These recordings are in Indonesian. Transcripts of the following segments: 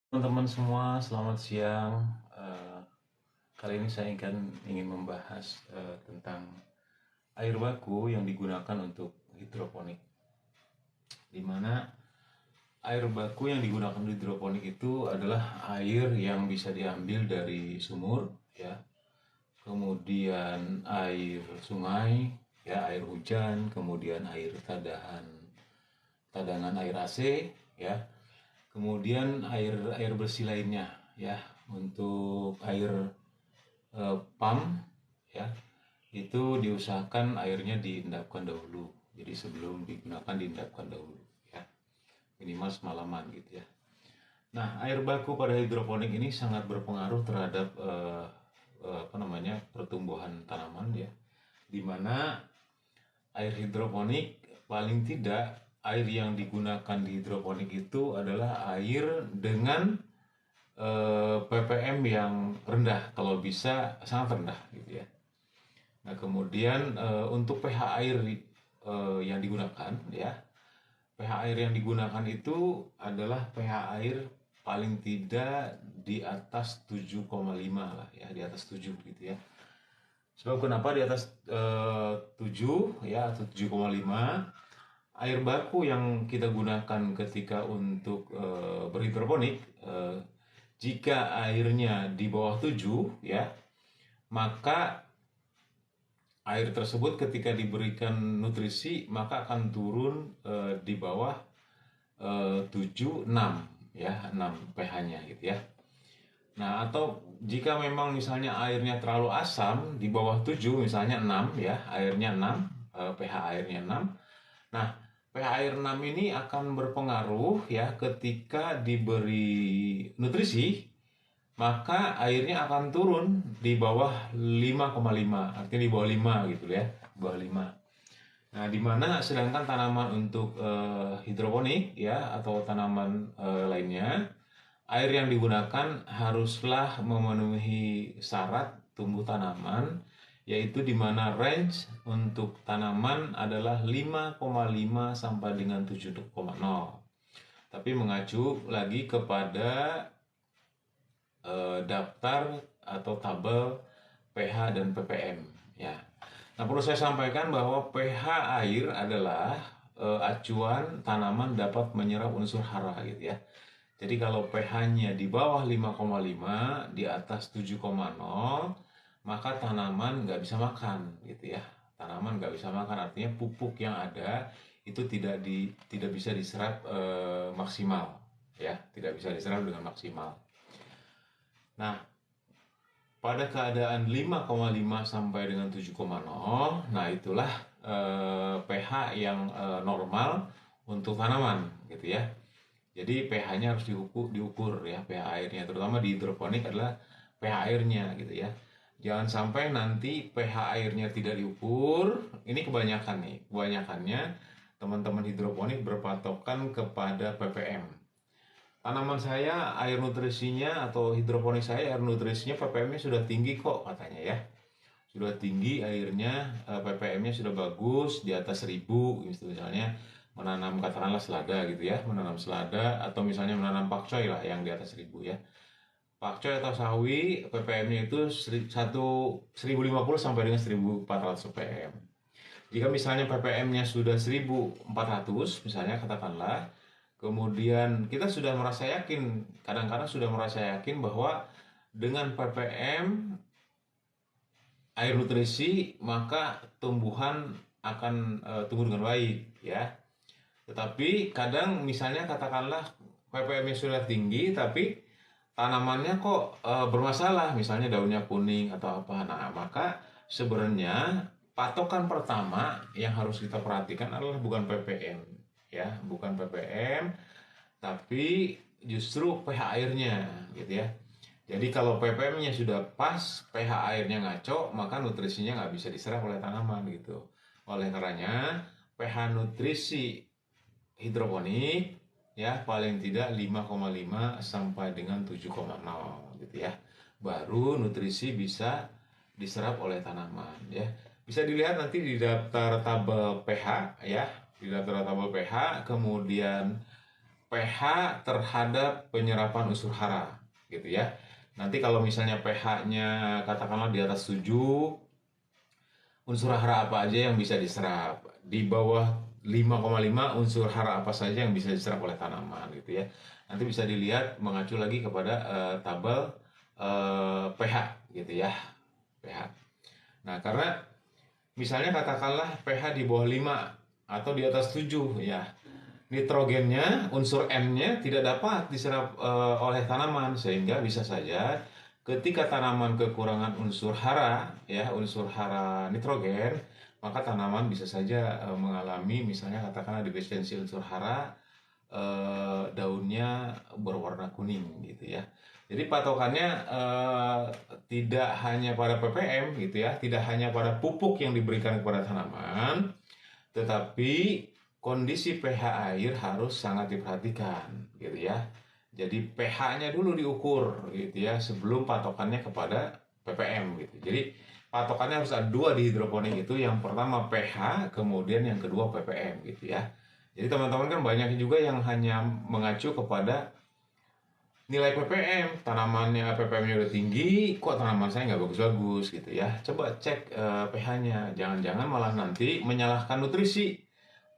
Teman-teman semua, selamat siang. Eh, Kali ini saya ingin membahas tentang air baku yang digunakan untuk hidroponik. Di mana air baku yang digunakan untuk hidroponik itu adalah air yang bisa diambil dari sumur, ya. Kemudian air sungai, ya, air hujan, kemudian air tadangan air AC, ya. Kemudian air air bersih lainnya, ya. Untuk air pump, ya, itu diusahakan airnya diendapkan dahulu. Jadi sebelum digunakan diendapkan dahulu, ya, minimal semalaman gitu ya. Nah, air baku pada hidroponik ini sangat berpengaruh terhadap apa namanya, pertumbuhan tanaman, ya, dimana air hidroponik, paling tidak air yang digunakan di hidroponik itu adalah air dengan ppm yang rendah, kalau bisa sangat rendah gitu ya. Nah, kemudian untuk pH air yang digunakan, ya, pH air yang digunakan itu adalah pH air paling tidak di atas 7,5 lah, ya, di atas 7 gitu ya. Sebab kenapa di atas 7, ya, atau 7,5, air baku yang kita gunakan ketika untuk berhidroponik, jika airnya di bawah 7, ya, maka air tersebut ketika diberikan nutrisi maka akan turun di bawah 7, 6, ya, 6 pH-nya gitu ya. Nah, atau jika memang misalnya airnya terlalu asam di bawah 7, misalnya 6, ya, airnya 6, pH airnya 6. Nah, pH air 6 ini akan berpengaruh, ya, ketika diberi nutrisi maka airnya akan turun di bawah 5,5, artinya di bawah 5 gitu ya, di bawah 5. Nah, di mana sedangkan tanaman untuk hidroponik, ya, atau tanaman lainnya, air yang digunakan haruslah memenuhi syarat tumbuh tanaman, yaitu di mana range untuk tanaman adalah 5,5 sampai dengan 7,0. Tapi mengacu lagi kepada daftar atau tabel pH dan ppm, ya. Nah, perlu saya sampaikan bahwa pH air adalah acuan tanaman dapat menyerap unsur hara gitu ya. Jadi kalau pH-nya di bawah 5,5, di atas 7,0, maka tanaman nggak bisa makan gitu ya. Tanaman nggak bisa makan, artinya pupuk yang ada itu tidak bisa diserap maksimal, ya, tidak bisa diserap dengan maksimal. Nah, pada keadaan 5,5 sampai dengan 7,0, nah itulah pH yang normal untuk tanaman gitu ya. Jadi pH-nya harus diukur ya, pH airnya, terutama di hidroponik adalah pH airnya gitu ya. Jangan sampai nanti pH airnya tidak diukur. Ini kebanyakan nih, kebanyakannya teman-teman hidroponik berpatokan kepada ppm. Tanaman saya air nutrisinya, atau hidroponik saya air nutrisinya ppm-nya sudah tinggi kok katanya ya. Sudah tinggi airnya, ppm-nya sudah bagus di atas 1000 gitu, misalnya menanam katakanlah selada gitu ya, menanam selada atau misalnya menanam pakcoy lah yang di atas 1000 ya. Pakcoy atau sawi ppm-nya itu 1050 sampai dengan 1400 ppm. Jika misalnya ppm-nya sudah 1400 misalnya katakanlah, kemudian kita sudah merasa yakin, kadang-kadang sudah merasa yakin bahwa dengan ppm air nutrisi maka tumbuhan akan tumbuh dengan baik ya. Tetapi kadang misalnya katakanlah ppm-nya sudah tinggi tapi tanamannya kok bermasalah, misalnya daunnya kuning atau apa. Nah, maka sebenarnya patokan pertama yang harus kita perhatikan adalah bukan ppm, ya, bukan ppm, tapi justru pH airnya gitu ya. Jadi kalau ppm-nya sudah pas, pH airnya ngaco, maka nutrisinya nggak bisa diserap oleh tanaman gitu. Oleh karenanya, pH nutrisi hidroponik, ya, paling tidak 5,5 sampai dengan 7,0 gitu ya. Baru nutrisi bisa diserap oleh tanaman ya. Bisa dilihat nanti di daftar tabel pH ya, di daftar tabel pH, kemudian pH terhadap penyerapan unsur hara gitu ya. Nanti kalau misalnya pH-nya katakanlah di atas 7, unsur hara apa aja yang bisa diserap. Di bawah 5,5, unsur hara apa saja yang bisa diserap oleh tanaman gitu ya. Nanti bisa dilihat mengacu lagi kepada tabel pH gitu ya. pH. Nah, karena misalnya katakanlah pH di bawah 5 atau di atas 7 ya. Nitrogennya, unsur N-nya tidak dapat diserap oleh tanaman, sehingga bisa saja ketika tanaman kekurangan unsur hara ya, unsur hara nitrogen, maka tanaman bisa saja mengalami misalnya katakanlah defisiensi unsur hara, daunnya berwarna kuning gitu ya. Jadi patokannya tidak hanya pada ppm gitu ya, tidak hanya pada pupuk yang diberikan kepada tanaman, tetapi kondisi pH air harus sangat diperhatikan gitu ya. Jadi pH-nya dulu diukur gitu ya sebelum patokannya kepada ppm gitu. Jadi patokannya harus ada dua di hidroponik itu, yang pertama pH, kemudian yang kedua ppm gitu ya. Jadi teman-teman kan banyak juga yang hanya mengacu kepada nilai ppm, tanamannya ppm-nya udah tinggi, kok tanaman saya nggak bagus-bagus gitu ya. Coba cek pH-nya, jangan-jangan malah nanti menyalahkan nutrisi.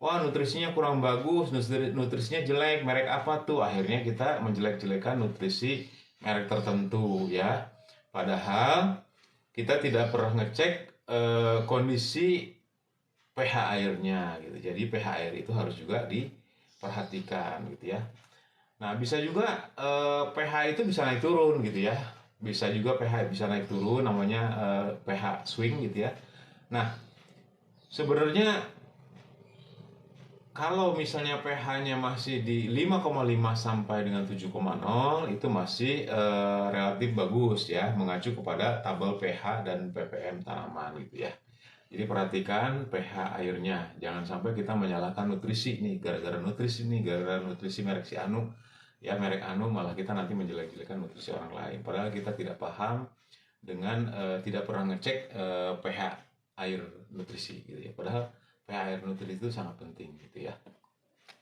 Wah, nutrisinya kurang bagus, nutrisinya jelek, merek apa tuh? Akhirnya kita menjelek-jelekan nutrisi merek tertentu ya. Padahal kita tidak pernah ngecek kondisi pH airnya gitu. Jadi pH air itu harus juga diperhatikan gitu ya. Nah, bisa juga pH itu bisa naik turun gitu ya. Bisa juga pH bisa naik turun, namanya pH swing gitu ya. Nah, sebenarnya kalau misalnya pH-nya masih di 5,5 sampai dengan 7,0, itu masih relatif bagus ya, mengacu kepada tabel pH dan ppm tanaman gitu ya. Jadi perhatikan pH airnya, jangan sampai kita menyalahkan nutrisi nih, gara-gara nutrisi merek si Anu, ya merek Anu, malah kita nanti menjelek-jelekan nutrisi orang lain. Padahal kita tidak paham dengan tidak pernah ngecek pH air nutrisi gitu ya. Padahal pH air nutrisi itu sangat penting gitu ya.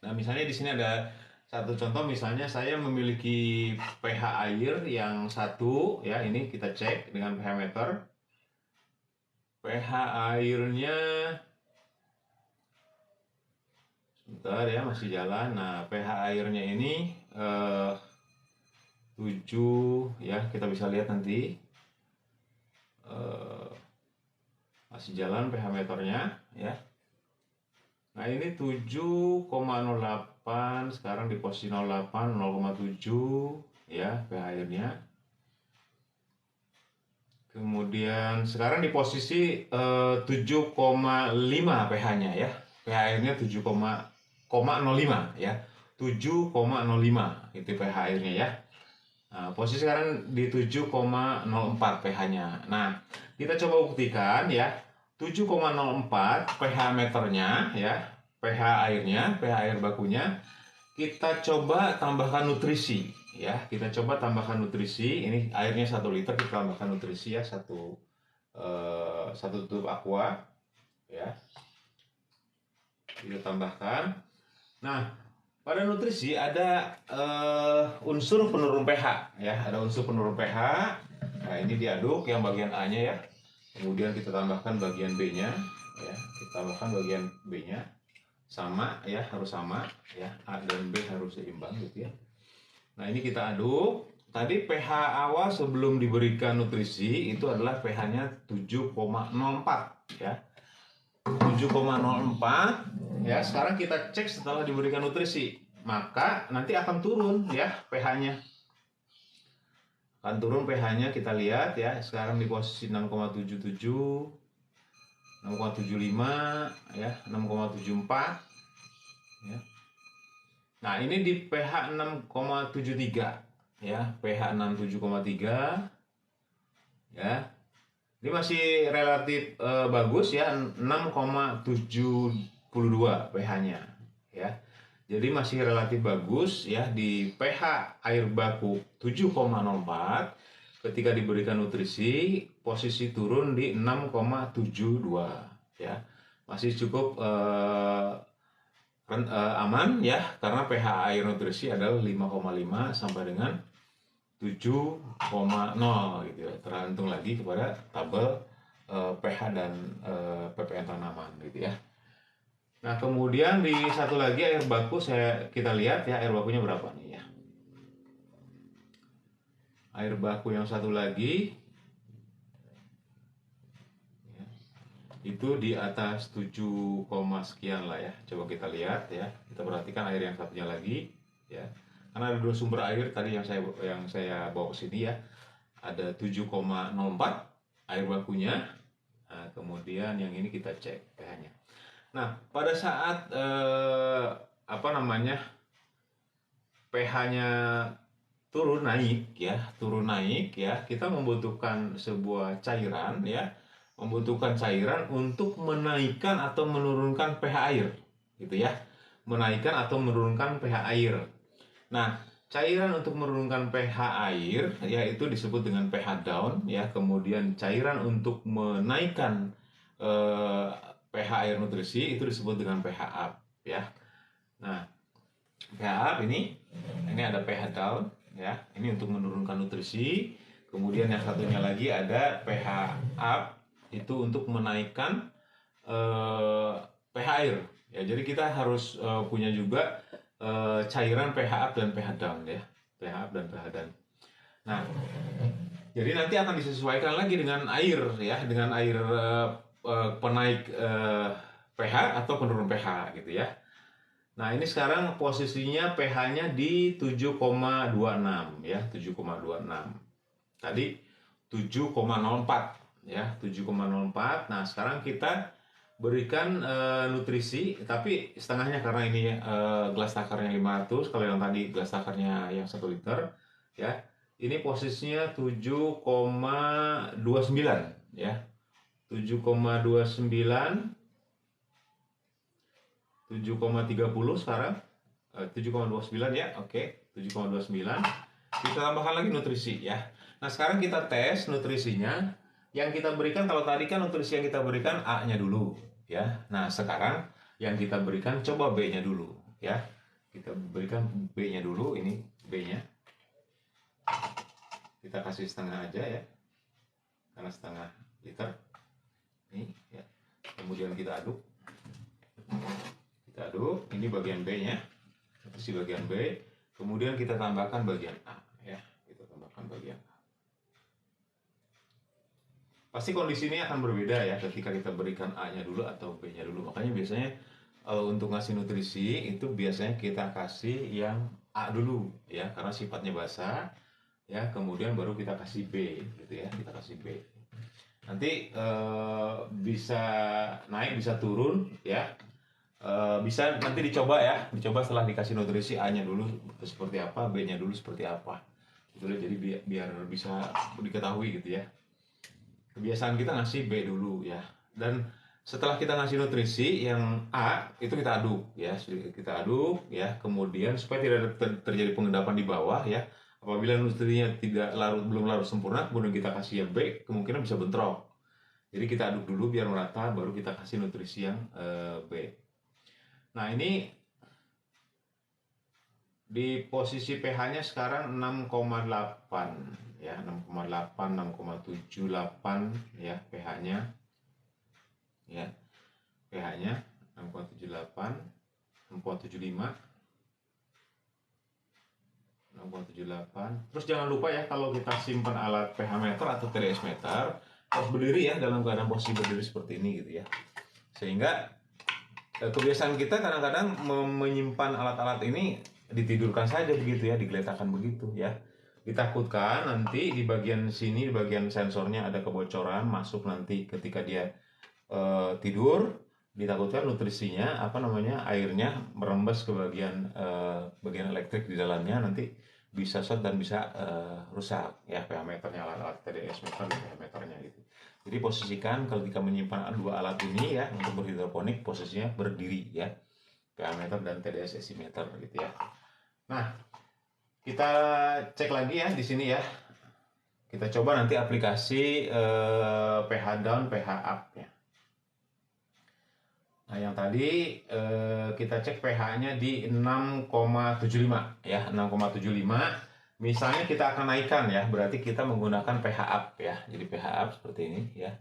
Nah, misalnya di sini ada satu contoh, misalnya saya memiliki pH air yang satu ya, ini kita cek dengan pH meter. pH airnya sebentar ya, masih jalan. Nah, pH airnya ini 7 ya, kita bisa lihat nanti masih jalan pH meternya ya. Nah, ini 7,08, sekarang di posisi 08, 0,7 ya pH airnya. Kemudian sekarang di posisi 7,5 pH-nya ya. pH airnya 7,05 ya. 7,05 itu pH airnya ya. Nah, posisi sekarang di 7,04 pH-nya. Nah, kita coba buktikan ya. 7,04 pH meternya ya. pH airnya, pH air bakunya. Kita coba tambahkan nutrisi ya. Kita coba tambahkan nutrisi. Ini airnya 1 liter, kita tambahkan nutrisi ya, satu tutup aqua ya. Kita tambahkan. Nah, pada nutrisi ada unsur penurun pH ya, ada unsur penurun pH. Nah, ini diaduk yang bagian A-nya ya. Kemudian kita tambahkan bagian B-nya ya. Kita tambahkan bagian B-nya. Sama ya, harus sama ya. A dan B harus seimbang gitu ya. Nah, ini kita aduk. Tadi pH awal sebelum diberikan nutrisi itu adalah pH-nya 7,04 ya. 7,04 ya. Sekarang kita cek setelah diberikan nutrisi, maka nanti akan turun ya pH-nya. Akan turun pH-nya, kita lihat ya. Sekarang di posisi 6,77, 6,75 ya, 6,74 ya. Nah, ini di pH 6,73 ya, pH 67,3 ya. Ini masih relatif bagus ya, 6,72 pH-nya ya. Jadi masih relatif bagus ya, di pH air baku 7,04. Ketika diberikan nutrisi, posisi turun di 6,72 ya. Masih cukup aman ya, karena pH air nutrisi adalah 5,5 sampai dengan 7,0 gitu ya, tergantung lagi kepada tabel pH dan ppm tanaman gitu ya. Nah, kemudian di satu lagi air baku kita lihat ya, air bakunya berapa nih ya. Air baku yang satu lagi ya, itu di atas 7, sekian lah ya. Coba kita lihat ya. Kita perhatikan air yang satunya lagi ya. Karena ada dua sumber air tadi yang saya bawa ke sini ya. Ada 7,04 air bakunya. Nah, kemudian yang ini kita cek pH-nya. Nah, pada saat pH-nya turun naik ya, kita membutuhkan sebuah cairan ya, membutuhkan cairan untuk menaikkan atau menurunkan pH air gitu ya, menaikkan atau menurunkan pH air. Nah, cairan untuk menurunkan pH air yaitu disebut dengan pH down ya, kemudian cairan untuk menaikkan pH air nutrisi itu disebut dengan pH up ya. Nah, pH up ini ada pH down ya, ini untuk menurunkan nutrisi. Kemudian yang satunya lagi ada pH up, itu untuk menaikkan pH air ya. Jadi kita harus punya juga cairan pH up dan pH down ya, pH up dan pH down. Nah, jadi nanti akan disesuaikan lagi dengan air ya, dengan air penaik pH atau penurun pH gitu ya. Nah, ini sekarang posisinya pH-nya di 7,26 ya, 7,26. Tadi 7,04 ya, 7,04. Nah, sekarang kita berikan nutrisi, tapi setengahnya karena ini gelas takarnya 500, kalau yang tadi gelas takarnya yang 1 liter ya. Ini posisinya 7,29 ya. 7,29, 7,30 sekarang, 7,29 ya, oke, 7,29. Kita tambahkan lagi nutrisi ya. Nah, sekarang kita tes nutrisinya. Yang kita berikan, kalau tadi kan nutrisi yang kita berikan A-nya dulu ya. Nah, sekarang yang kita berikan coba B-nya dulu ya. Kita berikan B-nya dulu, ini B-nya. Kita kasih setengah aja ya, karena setengah liter. Ini ya. Kemudian kita aduk. Ini bagian B-nya, nutrisi bagian B. Kemudian kita tambahkan bagian A ya, kita tambahkan bagian A. Pasti kondisi ini akan berbeda ya ketika kita berikan A-nya dulu atau B-nya dulu. Makanya biasanya untuk ngasih nutrisi itu biasanya kita kasih yang A dulu ya, karena sifatnya basah ya. Kemudian baru kita kasih B gitu ya, kita kasih B. Nanti bisa naik bisa turun ya. Bisa nanti dicoba ya, dicoba setelah dikasih nutrisi A-nya dulu seperti apa, B-nya dulu seperti apa gitu. Jadi biar bisa diketahui gitu ya. Kebiasaan kita ngasih B dulu ya, dan setelah kita ngasih nutrisi yang A itu kita aduk ya, kemudian supaya tidak terjadi pengendapan di bawah ya. Apabila nutrisinya belum larut sempurna, kemudian kita kasih yang B, kemungkinan bisa bentrok. Jadi kita aduk dulu biar merata, baru kita kasih nutrisi yang B. Nah, ini di posisi pH-nya sekarang 6,8 ya, 6,8, 6,78 ya pH-nya. Ya. pH-nya 6,78, 6,75. 6,78. Terus jangan lupa ya, kalau kita simpan alat pH meter atau TDS meter, harus berdiri ya, dalam keadaan posisi berdiri seperti ini gitu ya. Sehingga kebiasaan kita kadang-kadang menyimpan alat-alat ini ditidurkan saja begitu ya, digeletakkan begitu ya. Ditakutkan nanti di bagian sini, di bagian sensornya ada kebocoran masuk nanti ketika dia tidur. Ditakutkan nutrisinya airnya merembes ke bagian elektrik di dalamnya, nanti bisa short dan bisa rusak ya pH meternya, alat TDS meter dan pH meternya gitu. Jadi posisikan ketika menyimpan dua alat ini ya untuk berhidroponik, posisinya berdiri ya, pH meter dan TDS esimeter gitu ya. Nah, kita cek lagi ya di sini ya. Kita coba nanti aplikasi pH down, pH up ya. Nah, yang tadi kita cek pH-nya di 6,75 ya, 6,75. Misalnya kita akan naikkan ya, berarti kita menggunakan pH up ya. Jadi pH up seperti ini ya,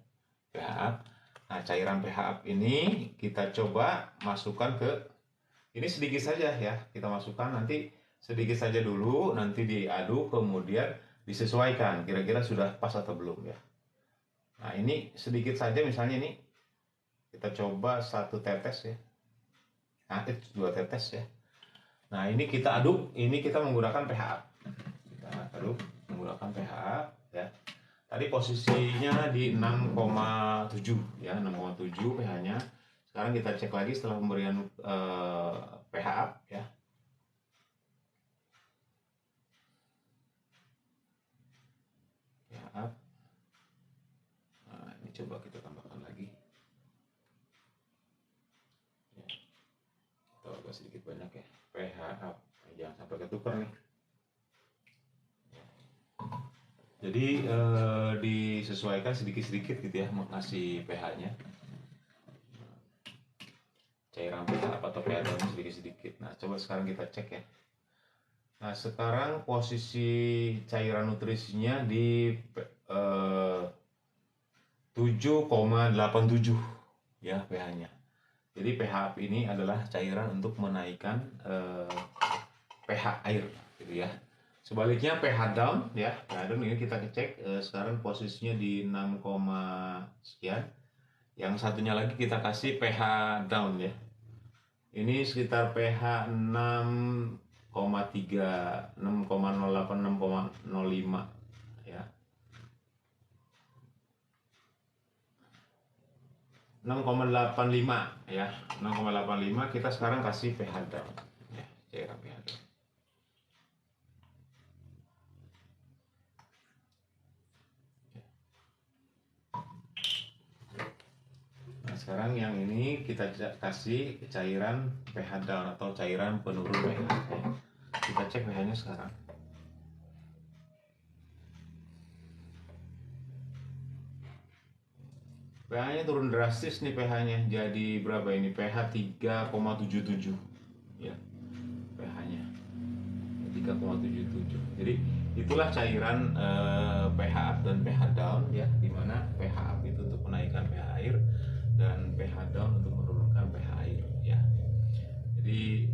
pH up. Nah, cairan pH up ini kita coba masukkan ke, ini sedikit saja ya, kita masukkan nanti sedikit saja dulu, nanti diaduk kemudian disesuaikan kira-kira sudah pas atau belum ya. Nah, ini sedikit saja, misalnya ini kita coba 1 tetes ya, nah itu 2 tetes ya. Nah, ini kita aduk, ini kita menggunakan pH up. Kita aduk menggunakan pH up ya. Tadi posisinya di 6,7 ya, 6,7 pH-nya. Sekarang kita cek lagi setelah pemberian pH up ya. pH up. Nah, ini coba kita tambahkan lagi. Ya. Kita agak sedikit banyak ya. pH up. Jangan sampai ketukar nih. Jadi disesuaikan sedikit-sedikit gitu ya, mengasih pH-nya. Cairan pH atau pH daunnya sedikit-sedikit. Nah, coba sekarang kita cek ya. Nah, sekarang posisi cairan nutrisinya di 7,87 ya pH-nya. Jadi pH ini adalah cairan untuk menaikkan pH air gitu ya. Sebaliknya pH down ya, pH down ini kita cek sekarang posisinya di 6, sekian. Yang satunya lagi kita kasih pH down ya. Ini sekitar pH 6,3, 6,08, 6,05 ya. 6,85 ya, 6,85. Kita sekarang kasih pH down ya, cairan pH down. Sekarang yang ini kita kasih cairan pH down atau cairan penurun pH ya. Kita cek pH-nya sekarang. pH-nya turun drastis nih pH-nya. Jadi berapa ini? pH 3,77 ya. pH-nya 3,77. Jadi itulah cairan pH up dan pH down ya, dimana pH up itu untuk menaikkan pH air dan pH down untuk menurunkan pH air ya. Jadi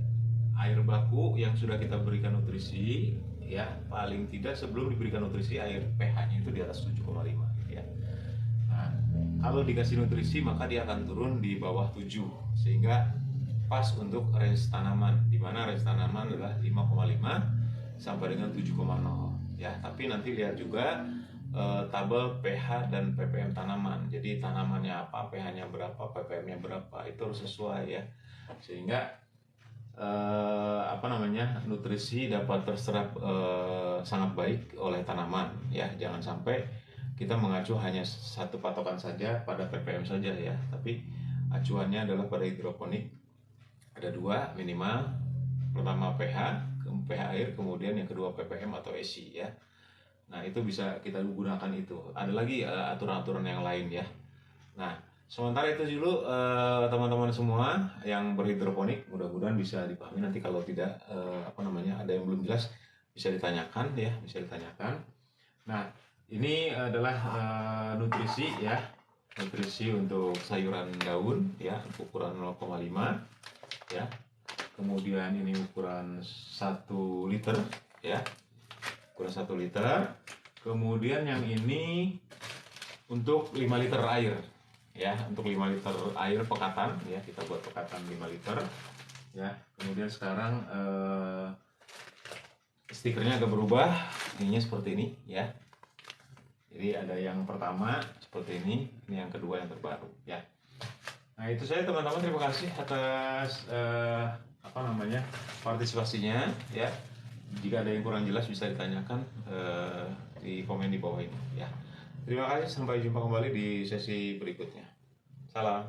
air baku yang sudah kita berikan nutrisi ya, paling tidak sebelum diberikan nutrisi air pH-nya itu di atas 7,5 gitu ya. Nah, kalau dikasih nutrisi maka dia akan turun di bawah 7 sehingga pas untuk range tanaman, di mana range tanaman adalah 5,5 sampai dengan 7,0 ya. Tapi nanti lihat juga tabel pH dan ppm tanaman. Jadi tanamannya apa, pH-nya berapa, ppm-nya berapa, itu harus sesuai ya. Sehingga nutrisi dapat terserap sangat baik oleh tanaman ya. Jangan sampai kita mengacu hanya satu patokan saja pada ppm saja ya, tapi acuannya adalah pada hidroponik ada 2 minimal. Pertama pH air, kemudian yang kedua ppm atau ESI ya. Nah, itu bisa kita gunakan itu. Ada lagi aturan-aturan yang lain ya. Nah, sementara itu dulu teman-teman semua yang berhidroponik, mudah-mudahan bisa dipahami. Nanti kalau tidak ada yang belum jelas bisa ditanyakan ya, bisa ditanyakan. Nah, ini adalah nutrisi ya. Nutrisi untuk sayuran daun ya, ukuran 0,5 ya. Kemudian ini ukuran 1 liter ya. Ukuran 1 liter. Kemudian yang ini untuk 5 liter air ya, untuk 5 liter air pekatan ya, kita buat pekatan 5 liter ya. Kemudian sekarang stikernya agak berubah, ininya seperti ini ya. Jadi ada yang pertama seperti ini yang kedua yang terbaru ya. Nah, itu saya teman-teman, terima kasih atas partisipasinya ya. Jika ada yang kurang jelas bisa ditanyakan di komen di bawah ini ya. Terima kasih, sampai jumpa kembali di sesi berikutnya. Salam.